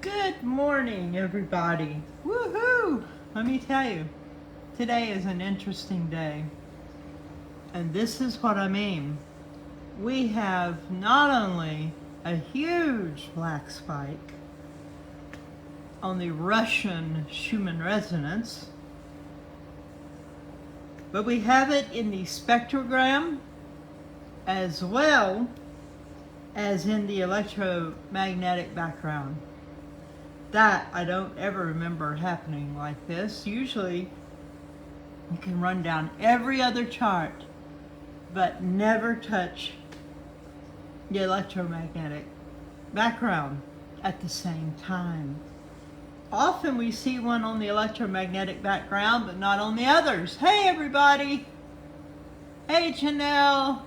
Good morning, everybody. Woohoo! Let me tell you, today is an interesting day. And this is what I mean. We have not only a huge black spike on the Russian Schumann resonance, but we have it in the spectrogram as well as in the electromagnetic background. That I don't ever remember happening like this. Usually you can run down every other chart but never touch the electromagnetic background at the same time. Often we see one on the electromagnetic background but not on the others. Hey everybody! Hey Janelle!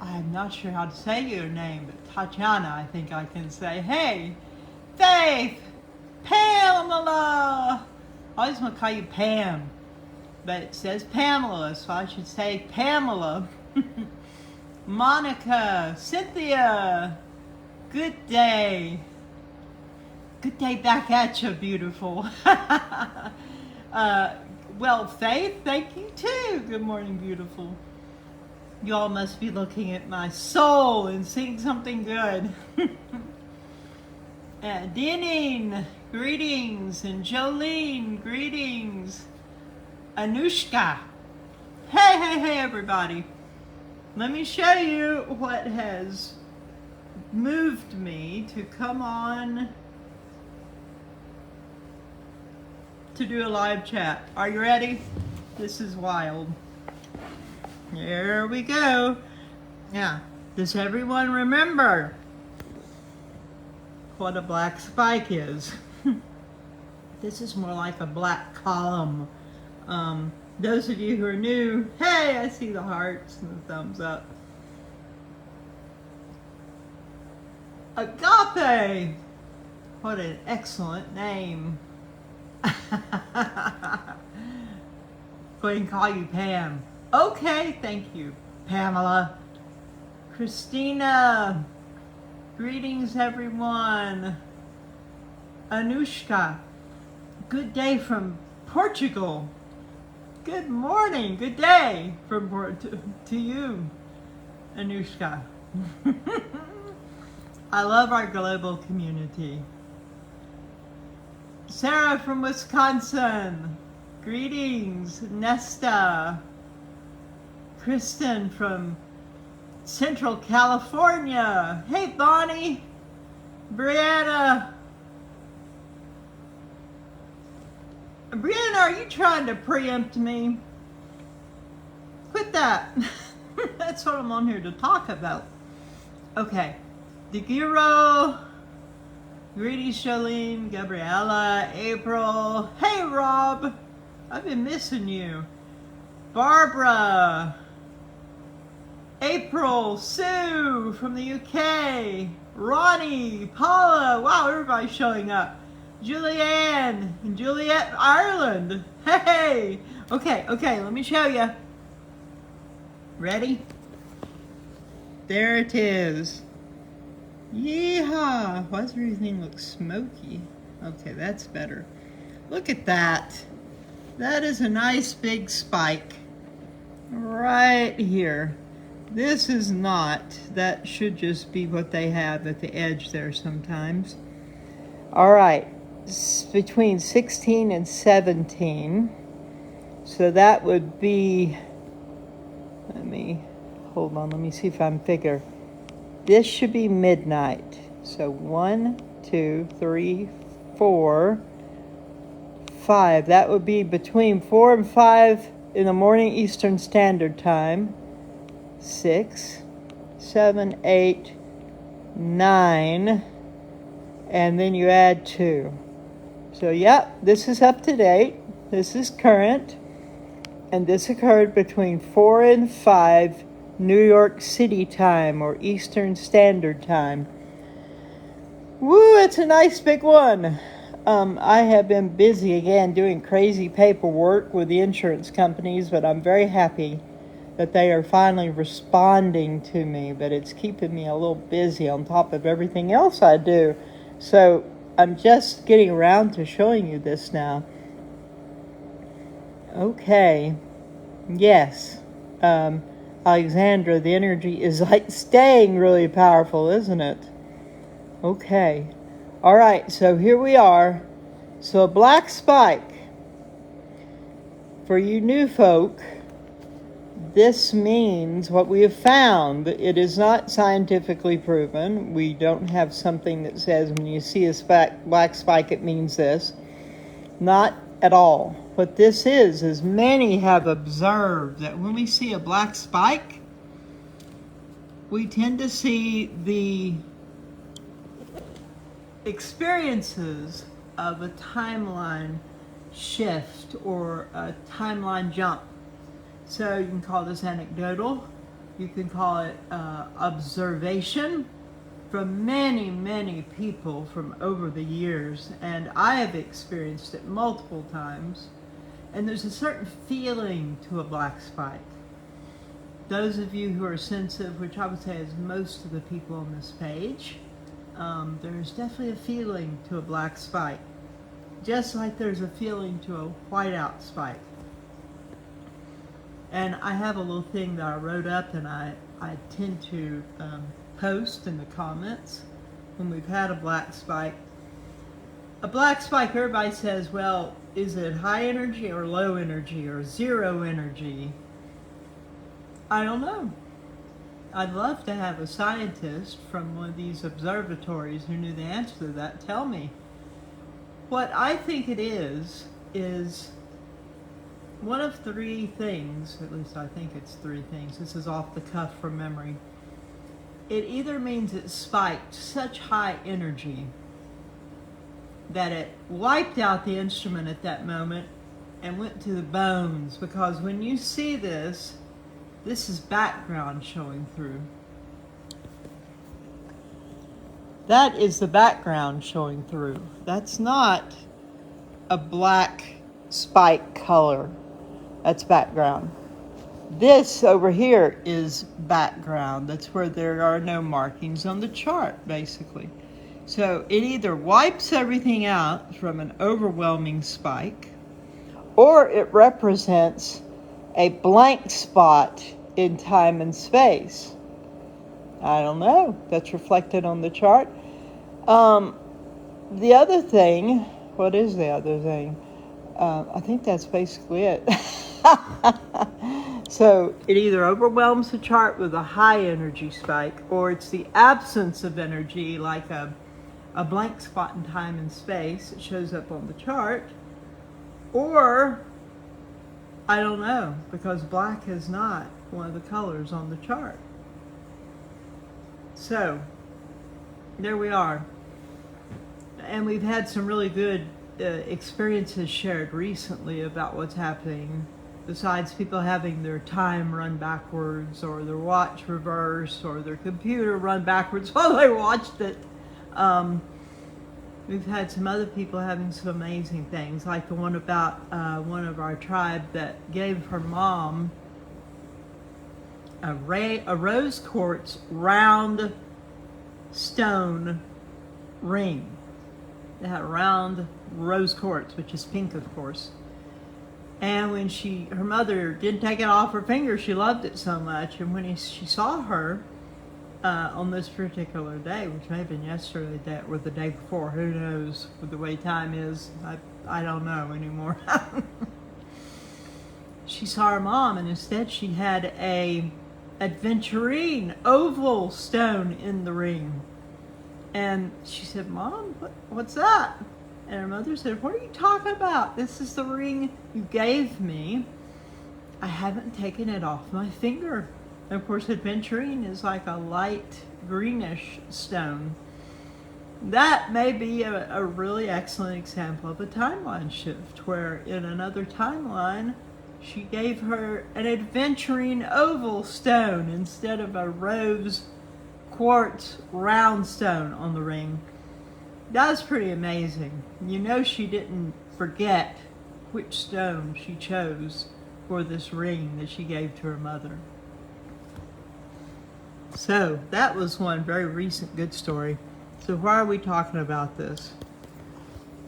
I'm not sure how to say your name, but Tatiana, I think I can say. Hey, Faith, Pamela. I always want to call you Pam, but it says Pamela, so I should say Pamela. Monica, Cynthia, good day. Good day back at you, beautiful. Well, Faith, thank you too. Good morning, beautiful. Y'all must be looking at my soul and seeing something good. Dinning, greetings. And Jolene, greetings. Anushka. Hey, everybody. Let me show you what has moved me to come on to do a live chat. Are you ready? This is wild. Here we go. Now, does everyone remember what a black spike is? This is more like a black column. Those of you who are new, hey, I see the hearts and the thumbs up. Agape! What an excellent name. Go ahead and call you Pam. Okay, thank you, Pamela. Christina, greetings everyone. Anushka, good day from Portugal. Good morning, good day from to you, Anushka. I love our global community. Sarah from Wisconsin, greetings. Nesta. Kristen from Central California. Hey, Bonnie. Brianna. Brianna, are you trying to preempt me? Quit that. That's what I'm on here to talk about. Okay. DeGiro. Greetings, Charlene. Gabriella. April. Hey, Rob. I've been missing you. Barbara. April, Sue from the UK, Ronnie, Paula, wow, everybody's showing up. Julianne and Juliet, Ireland. Hey, okay, let me show you. Ready? There it is. Yeehaw! Why does everything look smoky? Okay, that's better. Look at that. That is a nice big spike right here. This is not. That should just be what they have at the edge there sometimes. All right, between 16 and 17. So that would be, let me see if I'm figure. This should be midnight. So 1, 2, 3, 4, 5. That would be between 4 and 5 in the morning Eastern Standard Time. 6, 7, 8, 9, and then you add 2. So yep, this is up to date. This is current. And this occurred between 4 and 5 New York City time or Eastern Standard Time. Woo, it's a nice big one. I have been busy again doing crazy paperwork with the insurance companies, but I'm very happy that they are finally responding to me, but it's keeping me a little busy on top of everything else I do. So I'm just getting around to showing you this now. Okay. Yes. Alexandra, the energy is like staying really powerful, isn't it? Okay. All right, so here we are. So a black spike. For you new folk, this means what we have found. It is not scientifically proven. We don't have something that says when you see a black spike, it means this. Not at all. What this is many have observed that when we see a black spike, we tend to see the experiences of a timeline shift or a timeline jump. So you can call this anecdotal, you can call it observation from many, many people from over the years, and I have experienced it multiple times. And there's a certain feeling to a black spike. Those of you who are sensitive, which I would say is most of the people on this page, there's definitely a feeling to a black spike. Just like there's a feeling to a whiteout spike. And I have a little thing that I wrote up and I tend to post in the comments when we've had a black spike. A black spike, everybody says, well, is it high energy or low energy or zero energy? I don't know. I'd love to have a scientist from one of these observatories who knew the answer to that tell me. What I think it is one of three things, at least I think it's three things. This is off the cuff from memory. It either means it spiked such high energy that it wiped out the instrument at that moment and went to the bones, because when you see this is background showing through. That is the background showing through. That's not a black spike color. That's background. This over here is background. That's where there are no markings on the chart, basically. So it either wipes everything out from an overwhelming spike, or it represents a blank spot in time and space. I don't know. That's reflected on the chart. The other thing, what is the other thing? I think that's basically it. So it either overwhelms the chart with a high energy spike, or it's the absence of energy, like a blank spot in time and space that shows up on the chart, or I don't know, because black is not one of the colors on the chart. So there we are. And we've had some really good experiences shared recently about what's happening, besides people having their time run backwards, or their watch reverse, or their computer run backwards while they watched it. We've had some other people having some amazing things, like the one about one of our tribe that gave her mom a rose quartz round stone ring. It had a round rose quartz, which is pink, of course. And when her mother didn't take it off her finger, she loved it so much. And when she saw her on this particular day, which may have been yesterday or the day before, who knows with the way time is, I don't know anymore. She saw her mom, and instead she had a aventurine oval stone in the ring. And she said, "Mom, what's that?" And her mother said, "What are you talking about? This is the ring you gave me. I haven't taken it off my finger." And of course, aventurine is like a light greenish stone. That may be a really excellent example of a timeline shift, where in another timeline, she gave her an aventurine oval stone instead of a rose quartz round stone on the ring. That's pretty amazing. You know, she didn't forget which stone she chose for this ring that she gave to her mother. So that was one very recent good story. So why are we talking about this?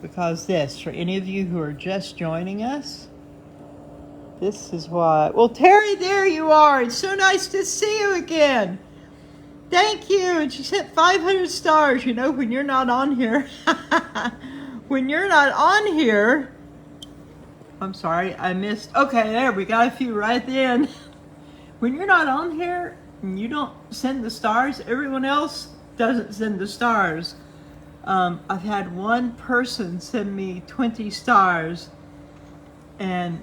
Because this, for any of you who are just joining us, this is why. Well, Terry, there you are. It's so nice to see you again. Thank you. And she sent 500 stars. You know, when you're not on here, when you're not on here, I'm sorry, I missed. Okay, there, we got a few right at the end. When you're not on here and you don't send the stars, everyone else doesn't send the stars. I've had one person send me 20 stars, and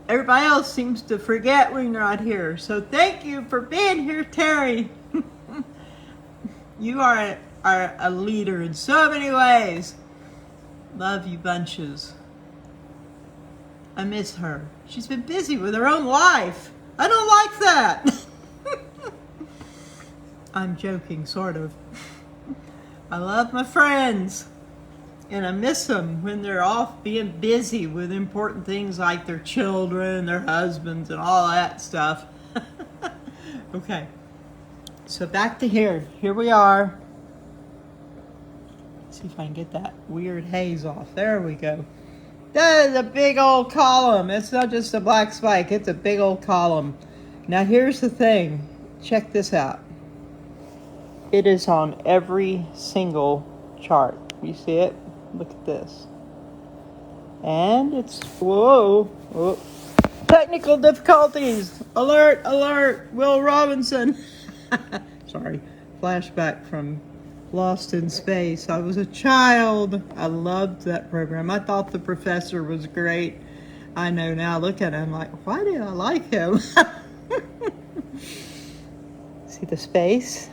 everybody else seems to forget when you're not here. So thank you for being here, Terry. You are a leader in so many ways. Love you bunches. I miss her. She's been busy with her own life. I don't like that. I'm joking, sort of. I love my friends, and I miss them when they're off being busy with important things like their children, their husbands, and all that stuff. Okay, so back to here. Here we are. Let's see if I can get that weird haze off. There we go. That is a big old column. It's not just a black spike, it's a big old column. Now here's the thing. Check this out. It is on every single chart. You see it? Look at this. And it's, whoa. Technical difficulties. Alert, alert. Will Robinson. Sorry. Flashback from Lost in Space. I was a child. I loved that program. I thought the professor was great. I know now. Look at him like, why did I like him? See the space?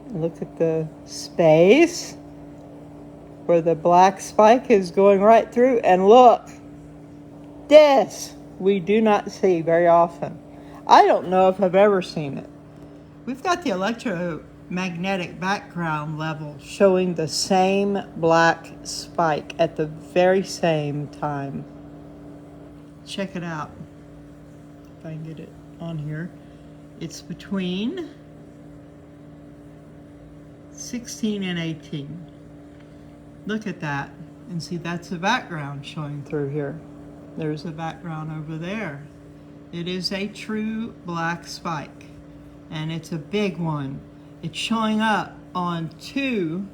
Look at the space where the black spike is going right through. And look, this we do not see very often. I don't know if I've ever seen it. We've got the electromagnetic background level showing the same black spike at the very same time. Check it out. If I can get it on here. It's between 16 and 18. Look at that. And see, that's the background showing through here. There's a background over there. It is a true black spike. And it's a big one. It's showing up on 2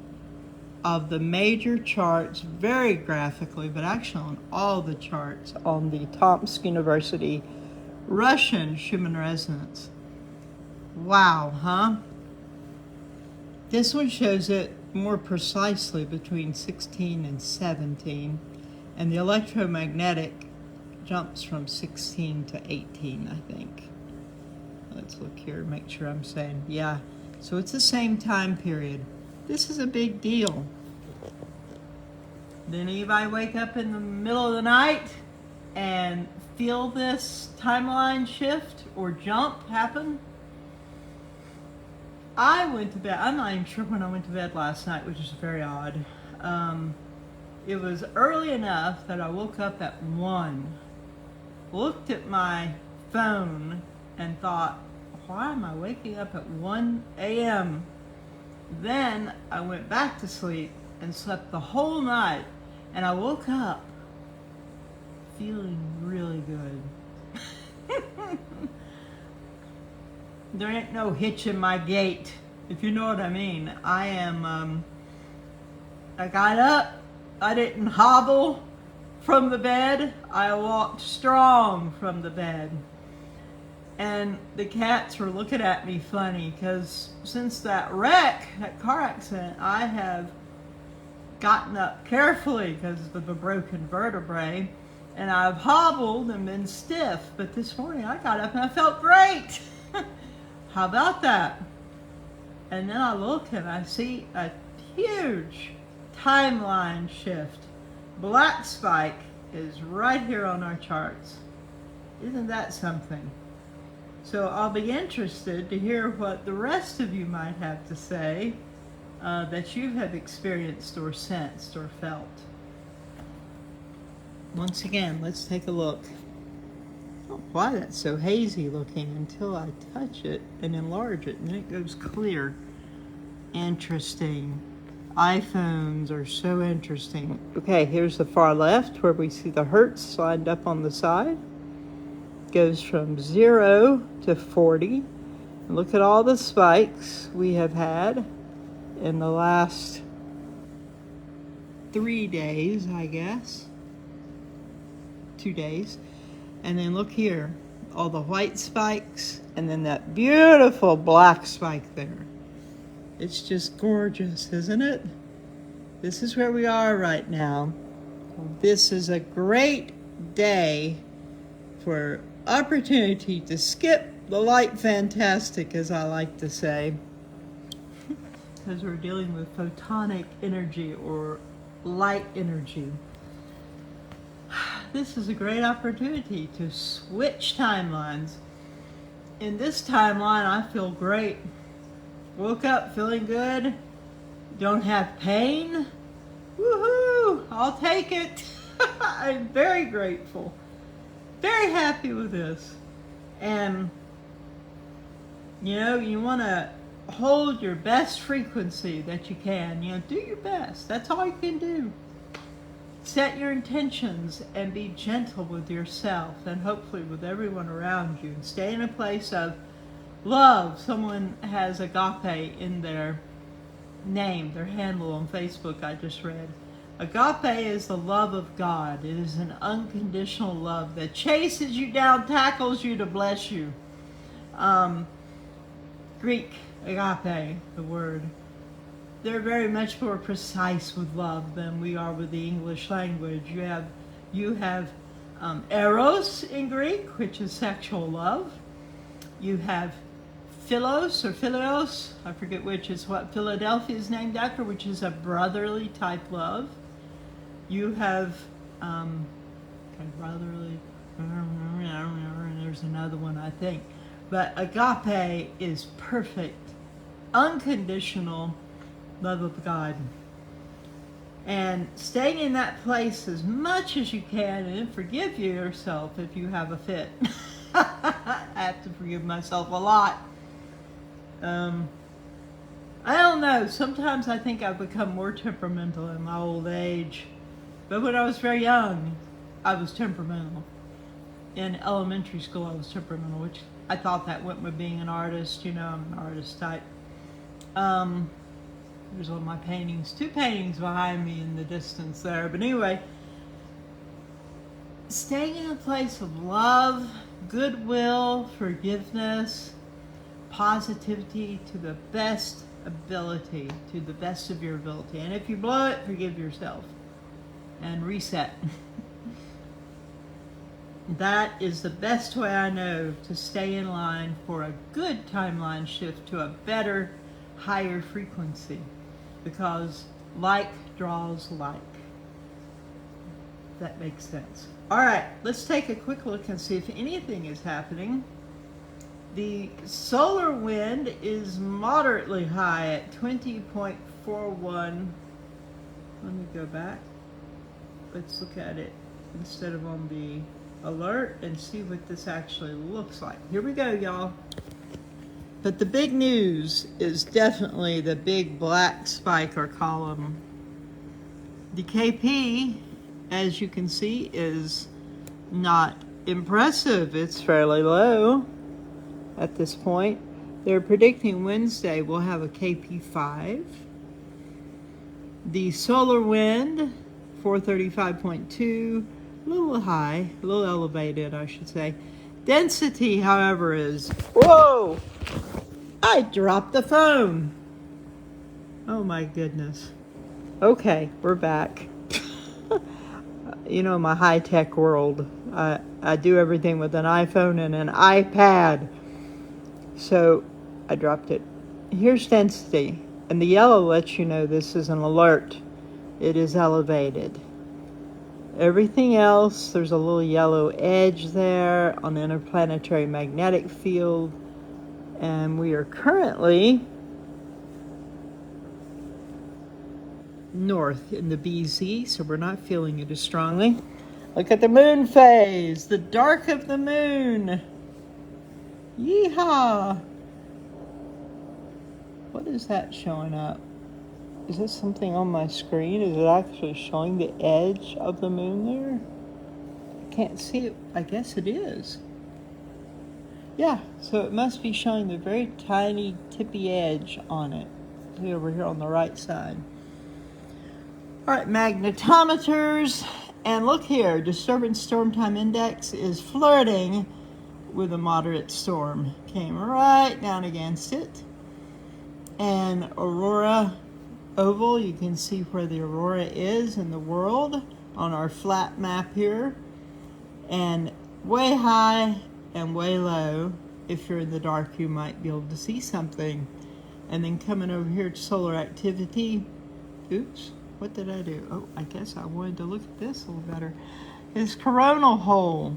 of the major charts very graphically, but actually on all the charts on the Tomsk University Russian Schumann resonance. Wow, huh? This one shows it more precisely between 16 and 17, and the electromagnetic jumps from 16 to 18, I think. Let's look here, make sure I'm saying, yeah. So it's the same time period. This is a big deal. Did anybody wake up in the middle of the night and feel this timeline shift or jump happen? I went to bed, I'm not even sure when I went to bed last night, which is very odd. It was early enough that I woke up at 1, looked at my phone and thought, why am I waking up at 1 a.m.? Then I went back to sleep and slept the whole night, and I woke up feeling really good. There ain't no hitch in my gait, if you know what I mean. I got up, I didn't hobble from the bed, I walked strong from the bed. And the cats were looking at me funny, because since that wreck, that car accident, I have gotten up carefully because of the broken vertebrae, and I've hobbled and been stiff, but this morning I got up and I felt great. How about that? And then I look and I see a huge timeline shift. Black spike is right here on our charts. Isn't that something? So I'll be interested to hear what the rest of you might have to say that you have experienced or sensed or felt. Once again, let's take a look. don't know why that's so hazy looking until I touch it and enlarge it, and then it goes clear. Interesting. iPhones are so interesting. Okay, here's the far left where we see the hertz lined up on the side. Goes from 0 to 40. And look at all the spikes we have had in the last 3 days, I guess. 2 days. And then look here, all the white spikes, and then that beautiful black spike there. It's just gorgeous, isn't it? This is where we are right now. This is a great day for opportunity to skip the light fantastic, as I like to say, because we're dealing with photonic energy or light energy. This is a great opportunity to switch timelines. In this timeline, I feel great. Woke up feeling good. Don't have pain. Woohoo! I'll take it. I'm very grateful. Very happy with this. And, you know, you want to hold your best frequency that you can. You know, do your best. That's all you can do. Set your intentions and be gentle with yourself and hopefully with everyone around you. And stay in a place of love. Someone has agape in their name, their handle on Facebook, I just read. Agape is the love of God. It is an unconditional love that chases you down, tackles you to bless you. Greek, agape, the word. They're very much more precise with love than we are with the English language. You have eros in Greek, which is sexual love. You have philos or philios, I forget which is what Philadelphia is named after, which is a brotherly type love. You have brotherly, there's another one I think. But agape is perfect, unconditional love of God. And staying in that place as much as you can, and forgive yourself if you have a fit. I have to forgive myself a lot. I don't know, sometimes I think I've become more temperamental in my old age. But when I was very young, I was temperamental. In elementary school, I was temperamental, which I thought that went with being an artist. You know, I'm an artist type. There's one of my paintings, 2 paintings behind me in the distance there. But anyway, staying in a place of love, goodwill, forgiveness, positivity to the best ability, to the best of your ability. And if you blow it, forgive yourself and reset. That is the best way I know to stay in line for a good timeline shift to a better, higher frequency, because like draws like. That makes sense. All right, let's take a quick look and see if anything is happening. The solar wind is moderately high at 20.41. Let me go back. Let's look at it instead of on the alert and see what this actually looks like. Here we go, y'all. But the big news is definitely the big black spike or column. The KP, as you can see, is not impressive. It's fairly low at this point. They're predicting Wednesday we'll have a KP5. The solar wind, 435.2, a little high, a little elevated, I should say. Density, however, is, whoa! I dropped the phone. Oh my goodness. Okay, we're back. You know, my high-tech world, I do everything with an iPhone and an iPad. So I dropped it. Here's density. And the yellow lets you know this is an alert. It is elevated. Everything else, there's a little yellow edge there on the interplanetary magnetic field. And we are currently north in the BZ, so we're not feeling it as strongly. Look at the moon phase, the dark of the moon. Yeehaw! What is that showing up? Is this something on my screen? Is it actually showing the edge of the moon there? I can't see it. I guess it is. Yeah, so it must be showing the very tiny tippy edge on it. See over here on the right side. All right, magnetometers. And look here, disturbance storm time index is flirting with a moderate storm. Came right down against it. And aurora oval, you can see where the aurora is in the world on our flat map here. And way high and way low. If you're in the dark, you might be able to see something. And then coming over here to solar activity. Oops, what did I do? Oh, I guess I wanted to look at this a little better. This coronal hole.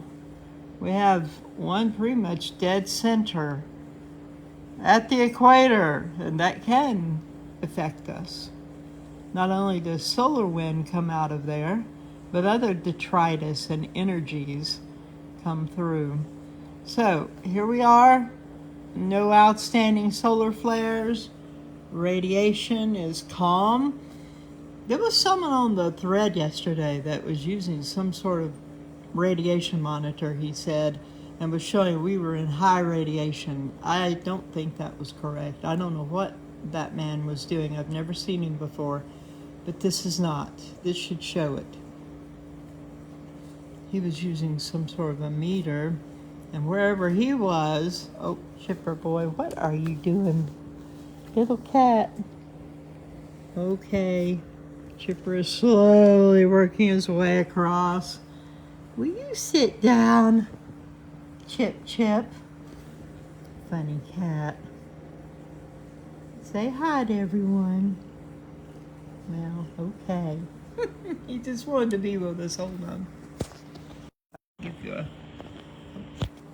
We have one pretty much dead center at the equator, and that can affect us. Not only does solar wind come out of there, but other detritus and energies come through. So here we are, no outstanding solar flares, radiation is calm. There was someone on the thread yesterday that was using some sort of radiation monitor, he said, and was showing we were in high radiation. I don't think that was correct. I don't know what that man was doing. I've never seen him before, but this is not. This should show it. He was using some sort of a meter, and wherever he was, oh, Chipper boy, what are you doing? Little cat. Okay, Chipper is slowly working his way across. Will you sit down? Chip, Chip. Funny cat. Say hi to everyone. Well, okay. He just wanted to be with us. Hold on. Give you a...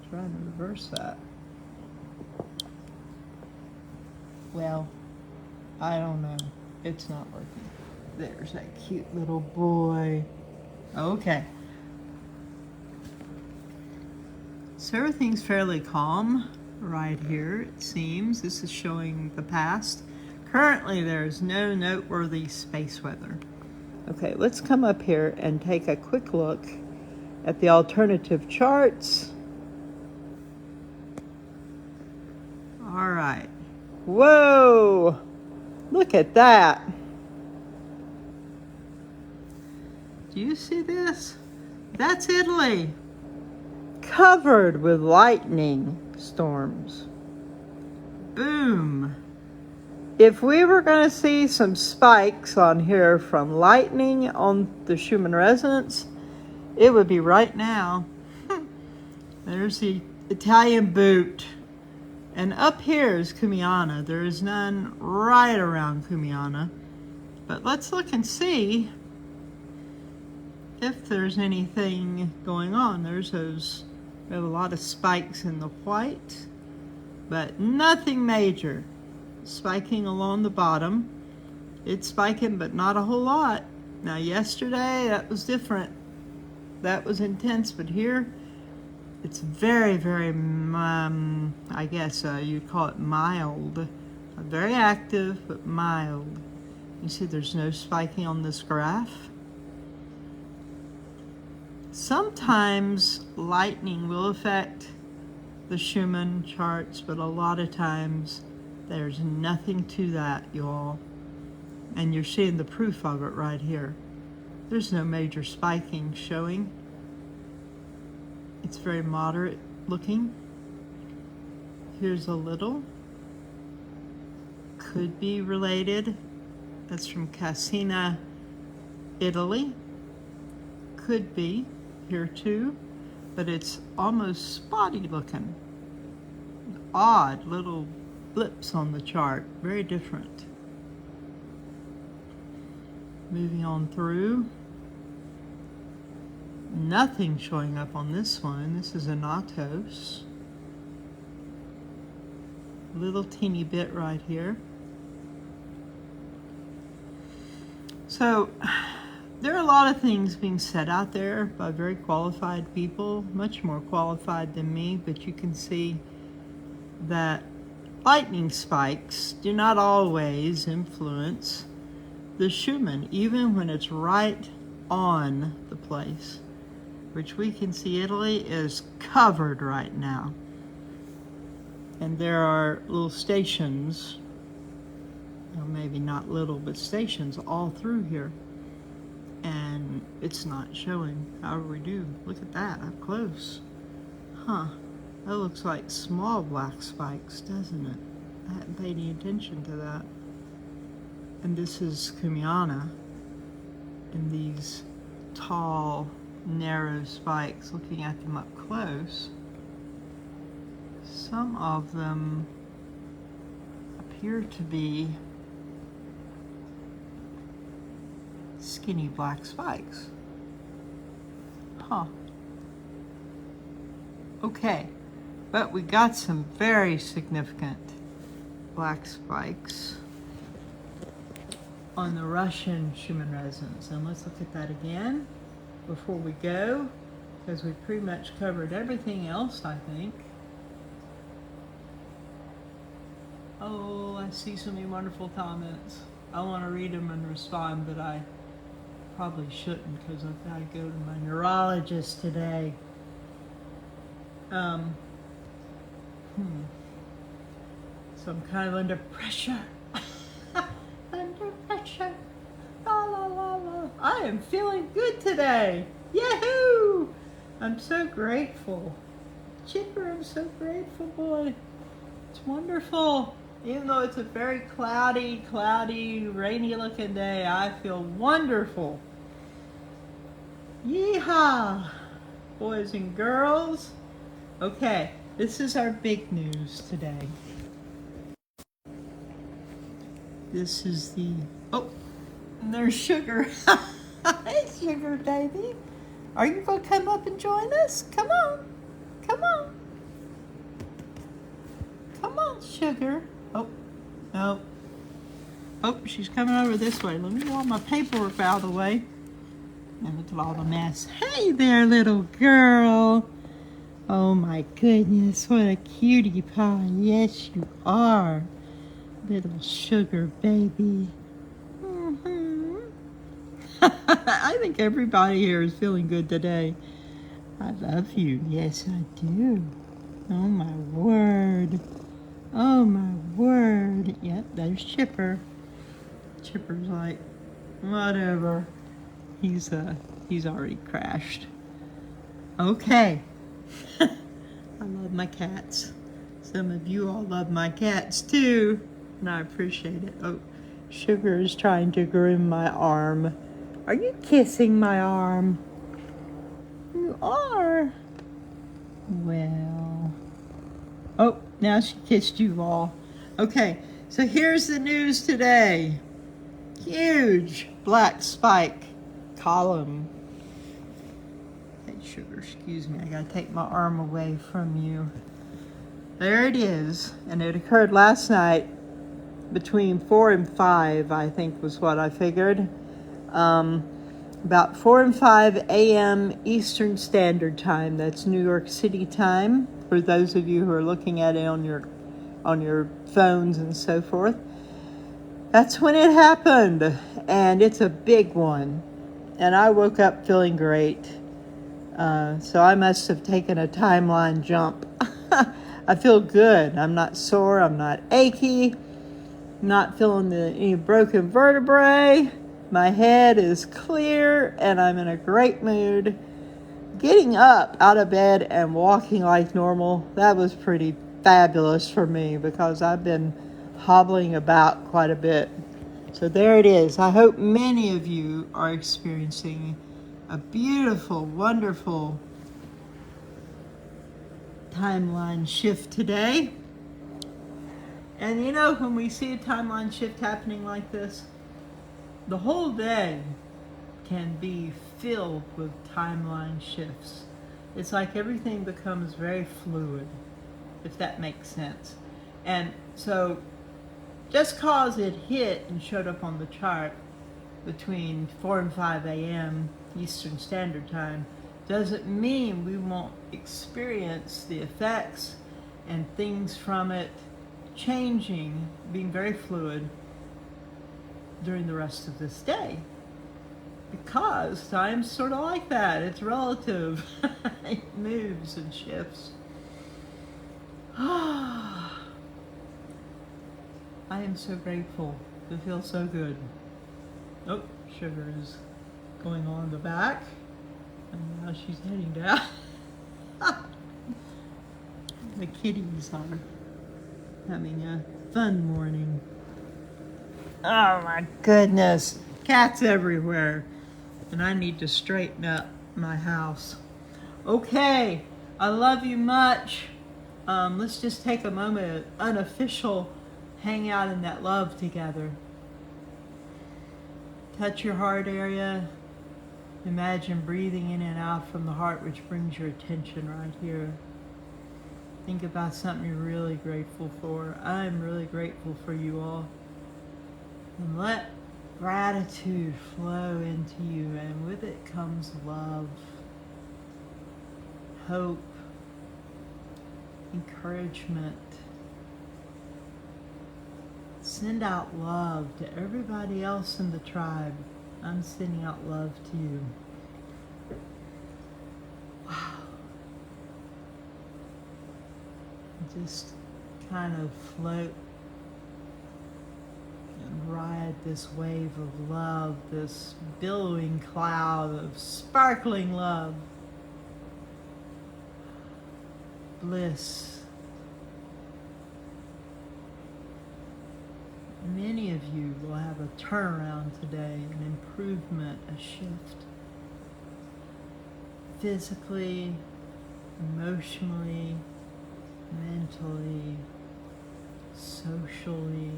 Trying to reverse that. Well, I don't know. It's not working. There's that cute little boy. Okay. So everything's fairly calm right here, it seems. This is showing the past. Currently, there's no noteworthy space weather. Okay, let's come up here and take a quick look at the alternative charts. All right. Whoa! Look at that. Do you see this? That's Italy. Covered with lightning storms. Boom. If we were going to see some spikes on here from lightning on the Schumann resonance, it would be right now. There's the Italian boot. And up here is Cumiana. There is none right around Cumiana. But let's look and see if there's anything going on. There's those, we have a lot of spikes in the white, but nothing major. Spiking along the bottom. It's spiking, but not a whole lot. Now yesterday, that was different. That was intense, but here, it's very, very, I guess you'd call it mild. Very active, but mild. You see there's no spiking on this graph. Sometimes lightning will affect the Schumann charts, but a lot of times there's nothing to that, y'all. And you're seeing the proof of it right here. There's no major spiking showing. It's very moderate looking. Here's a little. Could be related. That's from Cassina, Italy. Could be here too, but it's almost spotty looking. Odd little blips on the chart, very different. Moving on through. Nothing showing up on this one. This is Anatos. Little teeny bit right here. So there are a lot of things being said out there by very qualified people, much more qualified than me, but you can see that lightning spikes do not always influence the Schumann, even when it's right on the place, which we can see Italy is covered right now. And there are little stations, well, maybe not little, but stations all through here. And it's not showing. However we do. Look at that up close. Huh. That looks like small black spikes, doesn't it? I hadn't paid any attention to that. And this is Cumiana. And these tall, narrow spikes, looking at them up close, some of them appear to be skinny black spikes. Huh. Okay, but we got some very significant black spikes on the Russian Schumann resonance. And let's look at that again before we go, because we've pretty much covered everything else, I think. Oh, I see so many wonderful comments. I want to read them and respond, but I probably shouldn't because I've got to go to my neurologist today. So I'm kind of under pressure. Under pressure. La la la la. I am feeling good today. Yahoo! I'm so grateful. Chipper, I'm so grateful, boy. It's wonderful. Even though it's a very cloudy, rainy looking day, I feel wonderful. Yeehaw! Boys and girls. Okay, this is our big news today. This is the, oh, and there's Sugar. Hey, Sugar baby. Are you going to come up and join us? Come on. Come on. Come on, Sugar. Oh, no. Oh, she's coming over this way. Let me get all my paperwork out of the way. And look at all the mess. Hey there, little girl. Oh my goodness, what a cutie pie. Yes, you are. Little Sugar baby. I think everybody here is feeling good today. I love you. Yes, I do. Oh my word. Oh my word. Yep, there's Chipper. Chipper's like, whatever. He's already crashed. Okay. I love my cats. Some of you all love my cats too, and I appreciate it. Oh, Sugar is trying to groom my arm. Are you kissing my arm? You are. Well. Oh, now she kissed you all. Okay, so here's the news today. Huge black spike column. Hey, Sugar, excuse me. I gotta take my arm away from you. There it is, and it occurred last night between 4 and 5, I think was what I figured. About 4 and 5 a.m. Eastern Standard Time. That's New York City time, for those of you who are looking at it on your phones and so forth. That's when it happened, and it's a big one. And I woke up feeling great. So I must have taken a timeline jump. I feel good. I'm not sore. I'm not achy. Not feeling any broken vertebrae. My head is clear, and I'm in a great mood. Getting up out of bed and walking like normal, that was pretty fabulous for me because I've been hobbling about quite a bit. So there it is. I hope many of you are experiencing a beautiful, wonderful timeline shift today. And you know, when we see a timeline shift happening like this, the whole day can be filled with timeline shifts. It's like everything becomes very fluid, if that makes sense. And so just cause it hit and showed up on the chart between 4 and 5 a.m. Eastern Standard Time doesn't mean we won't experience the effects and things from it changing, being very fluid during the rest of this day. Because time's sort of like that. It's relative. It moves and shifts. I am so grateful. It feels so good. Oh, sugar is going on the back. And now she's heading down. The kitties are having a fun morning. Oh my goodness. Cats everywhere. And I need to straighten up my house. Okay, I love you much. Let's just take a moment, unofficial, hang out in that love together. Touch your heart area. Imagine breathing in and out from the heart, which brings your attention right here. Think about something you're really grateful for. I'm really grateful for you all. And let gratitude flow into you, and with it comes love, hope, encouragement. Send out love to everybody else in the tribe. I'm sending out love to you. Wow. Just kind of float and ride this wave of love, this billowing cloud of sparkling love, bliss. Many of you will have a turnaround today, an improvement, a shift. Physically, emotionally, mentally, socially.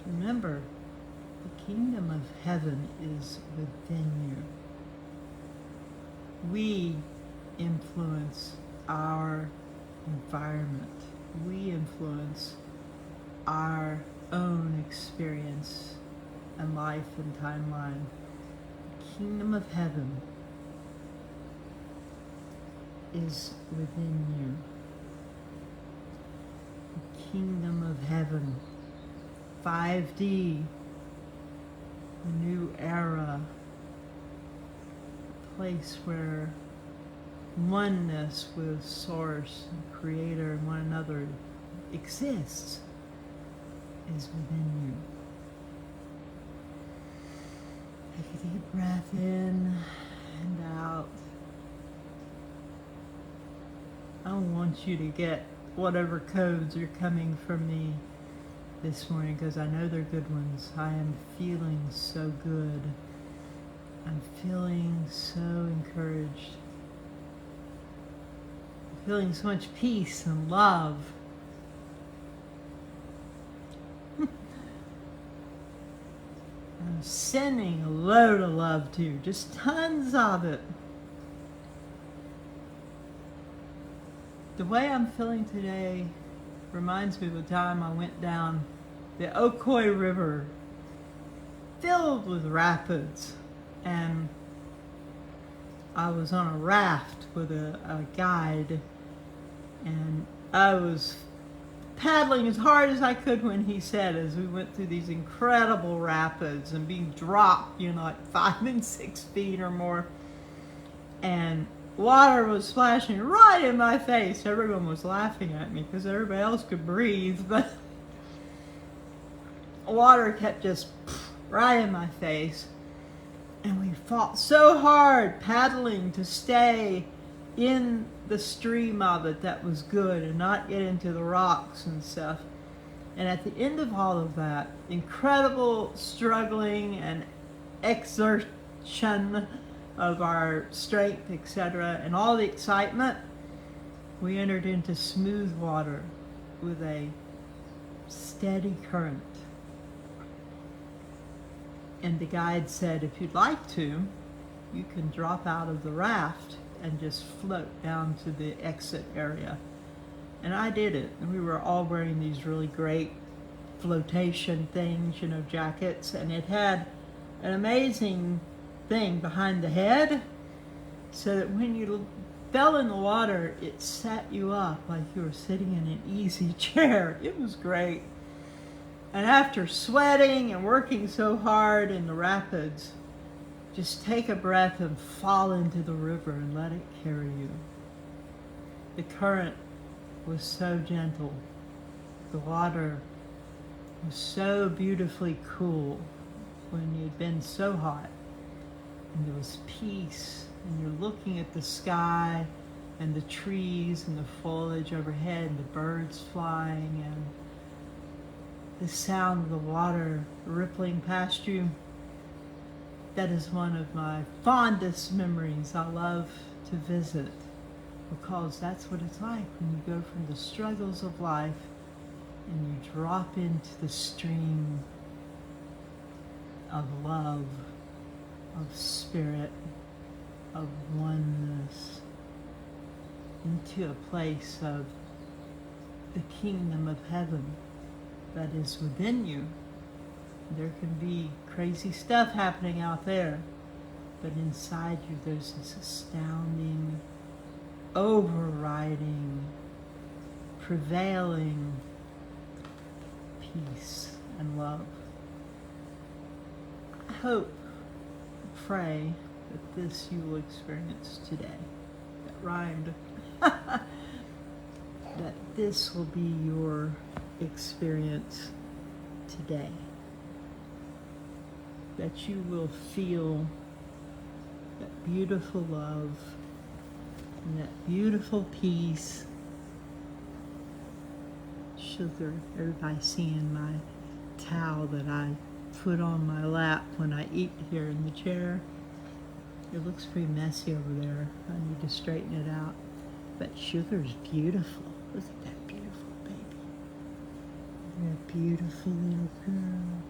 Remember, the kingdom of heaven is within you. We influence our environment. We influence our own experience and life and timeline. The kingdom of heaven is within you. The kingdom of heaven. 5D, a new era, a place where oneness with Source and Creator and one another exists, is within you. Take a deep breath in and out. I want you to get whatever codes are coming from me this morning, because I know they're good ones. I am feeling so good. I'm feeling so encouraged. I'm feeling so much peace and love. I'm sending a load of love to you, just tons of it. The way I'm feeling today reminds me of the time I went down the Ocoee River, filled with rapids, and I was on a raft with a guide, and I was paddling as hard as I could when he said, as we went through these incredible rapids and being dropped, like 5 and 6 feet or more, and water was splashing right in my face. Everyone was laughing at me because everybody else could breathe, but water kept just right in my face. And we fought so hard paddling to stay in the stream of it that was good and not get into the rocks and stuff. And at the end of all of that, incredible struggling and exertion of our strength, etc., and all the excitement, we entered into smooth water with a steady current. And the guide said, if you'd like to, you can drop out of the raft and just float down to the exit area. And I did it. And we were all wearing these really great flotation things, you know, jackets. And it had an amazing thing behind the head so that when you fell in the water, it sat you up like you were sitting in an easy chair. It was great. And after sweating and working so hard in the rapids, just take a breath and fall into the river and let it carry you. The current was so gentle. The water was so beautifully cool when you'd been so hot. And there was peace, and you're looking at the sky and the trees and the foliage overhead and the birds flying and the sound of the water rippling past you. That is one of my fondest memories. I love to visit because that's what it's like when you go from the struggles of life and you drop into the stream of love, of spirit, of oneness, into a place of the kingdom of heaven that is within you. There can be crazy stuff happening out there, but inside you there's this astounding, overriding, prevailing peace and love. I hope, pray that this you will experience today. That rhymed. That this will be your experience today. That you will feel that beautiful love and that beautiful peace. Sugar, everybody seeing my towel that I put on my lap when I eat here in the chair. It looks pretty messy over there. I need to straighten it out. But Sugar's beautiful. Look at that beautiful baby. You're a beautiful little girl.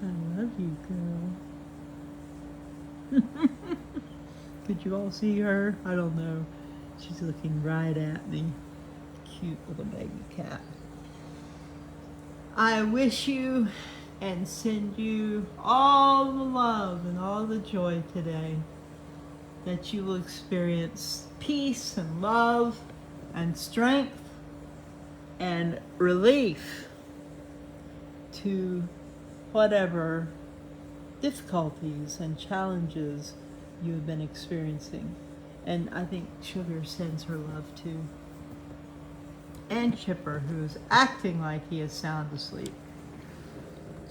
I love you, girl. Could you all see her? I don't know. She's looking right at me. Cute little baby cat. I wish you and send you all the love and all the joy today, that you will experience peace and love and strength and relief to whatever difficulties and challenges you have been experiencing. And I think Sugar sends her love too. And Chipper, who's acting like he is sound asleep.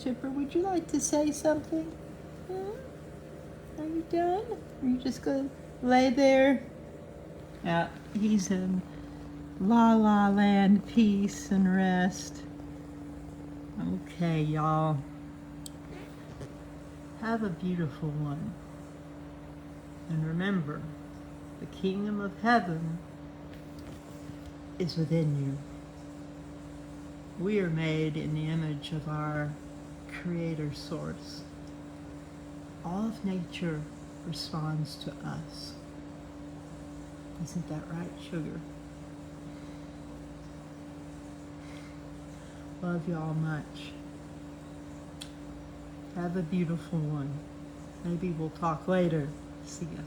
Chipper, would you like to say something? Huh? Are you done? Are you just going to lay there? Yeah, he's in la la land, peace and rest. Okay, y'all. Have a beautiful one. And remember, the kingdom of heaven is within you. We are made in the image of our Creator Source. All of nature responds to us. Isn't that right, Sugar? Love y'all much. Have a beautiful one. Maybe we'll talk later. See ya.